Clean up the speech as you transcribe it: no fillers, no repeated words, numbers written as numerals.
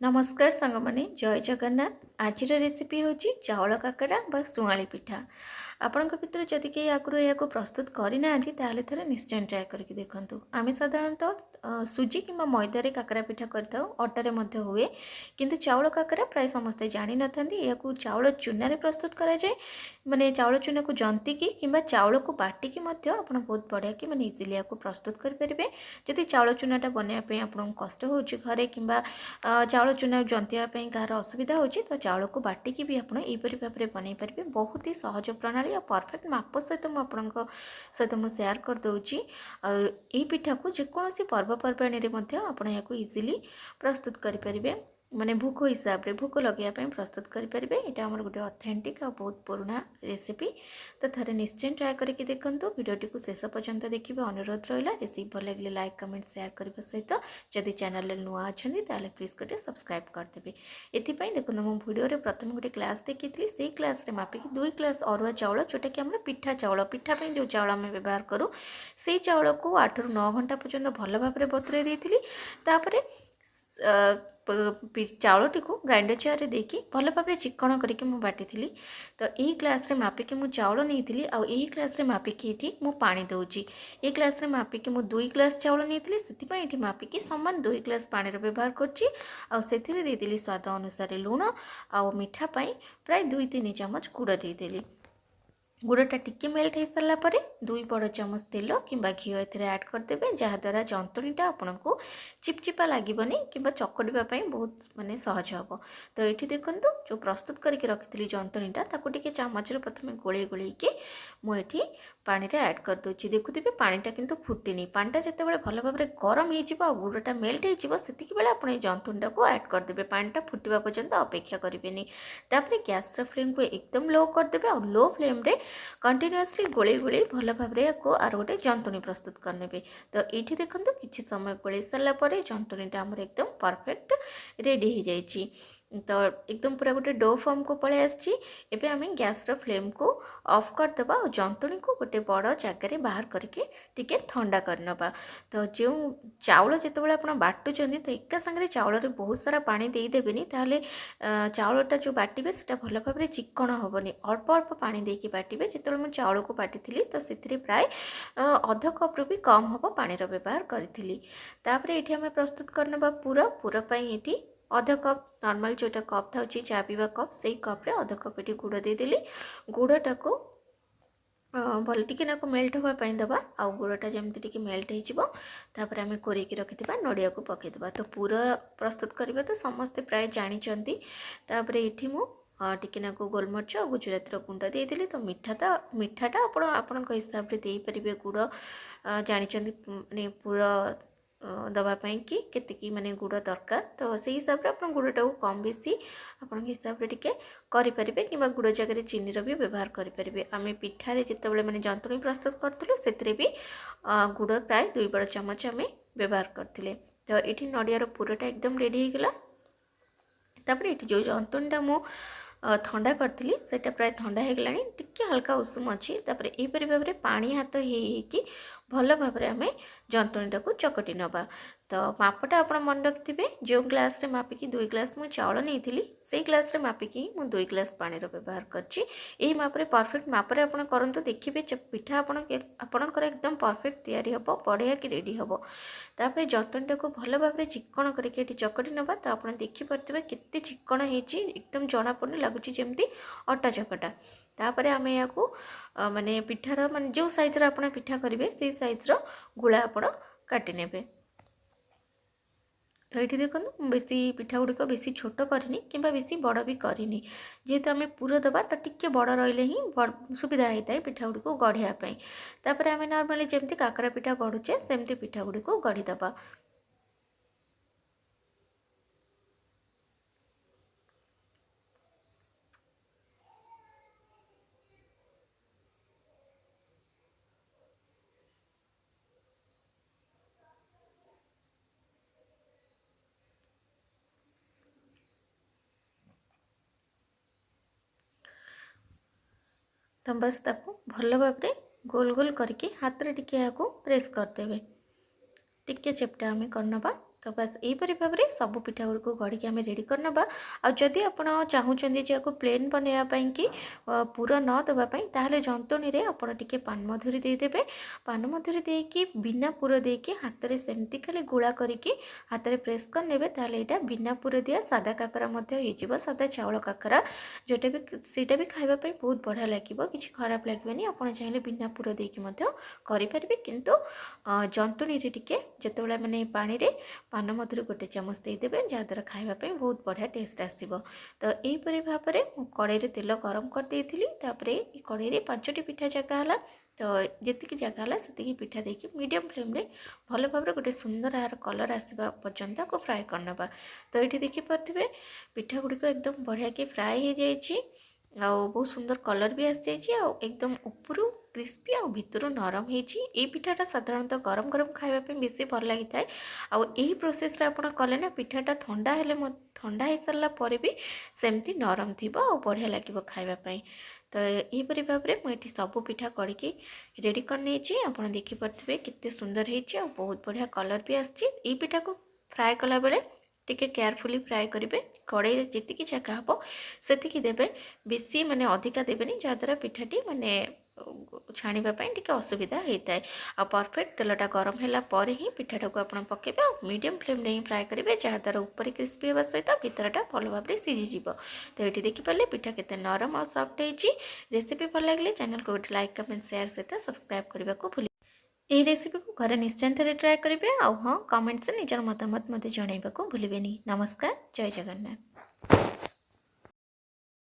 नमस्कार सांगमाने जय जगन्नाथ। आज रेसिपी हूँ चाउल काकरा बा शुआली पिठा। आपण भितर जदि कई आगु या प्रस्तुत करना थे निश्चय ट्राए करके देखूँ। आम साधारणतः सुजी कि मैदारे काकरा पिठा करता अटारे हुए किंतु चाउल काकरा प्राय समस्ते जानी न था या चाउल चूना प्रस्तुत कराए माने चाउल चूना को जंतिकी कि चाउल को बाटिकी आप बहुत बढ़िया कि मैंने इजिली या प्रस्तुत करेंगे। जदि चाउल चूनाटा बनवाई आपको कष्ट हो घरे कि चाउल चूना जंतियापाई कहार असुविधा होची तो चाउल को बाटिकी भी आपड़ यहीपरी भाव में बनई पारे। बहुत ही सहज प्रणाली और परफेक्ट माप सहित मुझे सहित मुझे सेयार करदे। यही पिठा को जेकोसी पर्वपर्वाणी आप इजिली प्रस्तुत करेंगे। माने भोक हिसाब रे भोक लगे प्रस्तुत करेंगे। यहाँ आम गोटे ऑथेंटिक और बहुत पुराना रेसिपी। तो थे निश्चय ट्राए करके देखूँ। वीडियोटी को शेष पर्यंत देखिए अनुरोध रहा। रेसिपी भल लगे लाइक कमेंट शेयर करने सहित जदि चैनल नुआ अच्छा ताले प्लीज गोटे सब्सक्राइब करदेवे। ये देखो मुझे वीडियो प्रथम गोटे क्लास देखी से क्लास रे मापिकी 2 ग्लास अरुआ चाउल जोटा कि आम पिठा चाउल पिठापी जो चाउल आम व्यवहार करूँ से चाउल को 8 ରୁ 9 घंटा पर्यंत भल भाव में बतुरे देती। चाउलटी को ग्राइंडर जार रे देखी भल भाव में चिकण करके बाटी। तो यही ग्लास रे मापिकी मु चाउल नहीं आई ग्लास रे मापिकी ये मु पानी दौची। ये ग्लास रे मापिकी मु 2 ग्लास चाउल नहीं से मापिकी सामान 2 ग्लास पानी व्यवहार कर स्वाद अनुसार लुण आ मिठा पाई प्राय 2-3 चमच गुड़ देदेली। गुड़टा टिके मेल्ट हो सारा पर 2 बड़ चामच तेल कि घी ऐड करदे जहाद्वारा जंतुणीटा आपन को चिपचिपा लगेनि कि चकड़ापी बहुत माने सहज हम। तो ये देखूँ जो प्रस्तुत करके रखी जंतुणीटा टी चामच प्रथम गोले गोल मुझे पानी ऐड करदे। देखुए पानीटा किंतु फुटनी पानीटा जिते भल भाव में गरम हो गुड़टा मेल्ट हो आप जंतुणीटा को ऐड करदे। पानीटा फुटा पर्यंत अपेक्षा करेंगे। गैस फ्लेम को एकदम लो करदे और लो फ्लेम रे कंटिन्यूअसली गोले गोले भल भाव में आर गोटे जंतुणी प्रस्तुत करने। तो ये देखो किसी समय गोले सारापर जंतुणीटा आमर एकदम परफेक्ट रेडी हो जाए। तो एकदम पूरा गोटे डो फॉर्म को पलि आसी। गैस फ्लेम को ऑफ करदे और जंतुणी को गोटे बड़ जगार बाहर करके टिके ठंडा करनबा। तो जो चाउल जिते आप बाटुचंदी तो एका संगे चाउल बहुत सारा पानी देदेनि ताले चाउलटा जो बाटे से भल भाव में चिकण हेनी। अल्प अल्प पानी देकी बाटे। जिते मुझे चाउल को बाटी तो से प्राय अध कप रु भी कम हम पानी व्यवहार करी। ये आम प्रस्तुत करनबा पूरा ये अध कप नॉर्मल जोटा कप था चा पीवा कप से कप्रे अध कप ये गुड़ देदेली। गुड़टा को भल टिके मेल्ट होगापाई दबा आ गुड़टा जमी टिके मेल्ट होपर आम कोरेकी रखि नड़िया को पकईदबा। तो पूरा प्रस्तुत करवा तो समस्ते प्राय जानते। ये मु टिके गोलमरीच और गुजराती गुंड देदेली। तो मिठाटा आपण हिसाब से देपारे गुड़ जानते माने पूरा दवापाई कि केतिकी माने गुड़ दरकार। तो से हिसाब से आप गुड़टा को कम बेसी आपण हिसाब से टिके करेंगे कि गुड़ जगह चीनी भी व्यवहार करेंगे। आम पिठारे जिते मैंने जंतुणी प्रस्तुत करूँ से भी गुड़ प्राय 2 बड़ चामच आम व्यवहार करते। तो ये नड़ियार पूराटा एकदम रेडी होगला। ये जो जंतुणीटा मु ठंडा करी से प्राय ठंडा हो गला टिके हल्का उषुम अच्छी। यहीपरि भाव में पानी हाथ हो भल भाव में आम जंतुणीटा को चकटी नवा। तो मापटा आप मन रखिथे जो ग्लास रे मापिकी 2 ग्लास मुझे चाउल नहीं से ग्लास रे मापिकी मुझे 2 ग्लास पानी व्यवहार कर मापरे परफेक्ट मापरे आप करूँ। देखिए पिठा आपणकर एकदम परफेक्ट तैयारी हम बढ़िया कि रेडी हम। तापर जंतुणीटा को भल भाव में चिकण करके चकटी नवा। तो आप देखिपे केते चिकण होती एकदम जना पड़नी लगुच जमी अटा चकटा। तापर आम या माने पिठार माने जो साइज आप पिठा करेंगे से साइज गुला आप काटी नेबे। तो ये देखो बेसी पिठा गुड़िक बेसी छोट करनी कि बेसी बड़ भी करनी। जेहेतु आम पूरा दबा तो टिके बड़ रही ही सुविधा होता है पिठा गुड़ी को गढ़ापी। तापर आम नॉर्मली जमी काकरा पिठा गढ़ुचे सेमती पिठा गुड़ी को गढ़ीदबा। तो बस ताको भल भाव में गोल गोल करके हाथ रे टिके प्रेस करदे टिके चेपटा आम करनबा। तो बस यहीपरि भाव में सब पिठा गुड़ी गढ़ी आम रेडी करनबा। आ जदि आपण चाहूँगी जे आपको प्लेन बनवाई कि पुर न देवाई ताहले जंतुणी रे आपण टिके पान मधुरी देदेवे। पान मधुरी देकी बिना पुर देकी हाथ में सेमती खाली गुला करके हाथ में प्रेस कर नेबे ताहले एटा बिना पुर दिया सादा काकरा मध्य हो सादा चाउल काकरा जोटा भी सीटा भी खाइबापी बहुत बढ़िया लगे किसी खराब लगे आपड़ चाहिए बिना पुर देकी करें किंतु जंतुणी रे टिके जितेबाला माने पानी रे पान मधुरी गोटे चामच देदेवे जहाँद्वारा खाइबापी बहुत बढ़िया टेस्ट आसो। तो यहीपरि भाव में कड़ाई रे तेल गरम कर देती कड़ाई रे 5टी पिठा जगह है। तो जी जगह है से पिठा देकी मीडियम फ्लेम रे भल भाव गोटे सुंदर यार कलर आसवा पर्यंत को फ्राए करनबा। तो ये देखिपे पिठा गुड़िक एकदम बढ़िया कि फ्राए हो जाए बहुत सुंदर कलर भी आसी जाइए एकदम उपरू क्रिस्पी आ भितर नरम होती। पिठाटा साधारणतः गरम गरम खावाई बेसी भल लगी था। आई प्रोसेस आपड़ कले ना पिठाटा ठंडा हेले ठंडा हो सारा पर भी सेमती नरम थी बढ़िया लगे खावाई। तो यहीपरि भाव में मुझे सबू पिठा कड़ी रेडी करनी आप देखिपे केते सुंदर हो बहुत बढ़िया कलर भी आसी। पिठा को फ्राए कला बेले टिके केयरफुली फ्राए करेंगे कड़ाई जी जगह हम से देवे बेसी माने अधिका देवेनि जहाँद्वारा पिठाटी माने छाणीबापी टिके असुविधा होता है। आ परफेक्ट तेलटा गरम है ही पिठाटा को आप पकेबे और मीडियम फ्लेम रे ही फ्राए करेंगे जहाँद्वारा ऊपर क्रिस्पी होगा सहित भितरटा भल भाव में सीझीज। तो ये देखिपारे पिठा केते नरम और सॉफ्ट होती। रेसिपी भल लगे चैनल को गोटे लाइक कमेंट शेयर सहित सब्सक्राइब करने को भूल। यही रेसिपी को घरे निश्चय थे ट्राए करेंगे हाँ कमेंट्स निजर मतामत मत जनइबा को भूलें। नमस्कार, जय जगन्नाथ।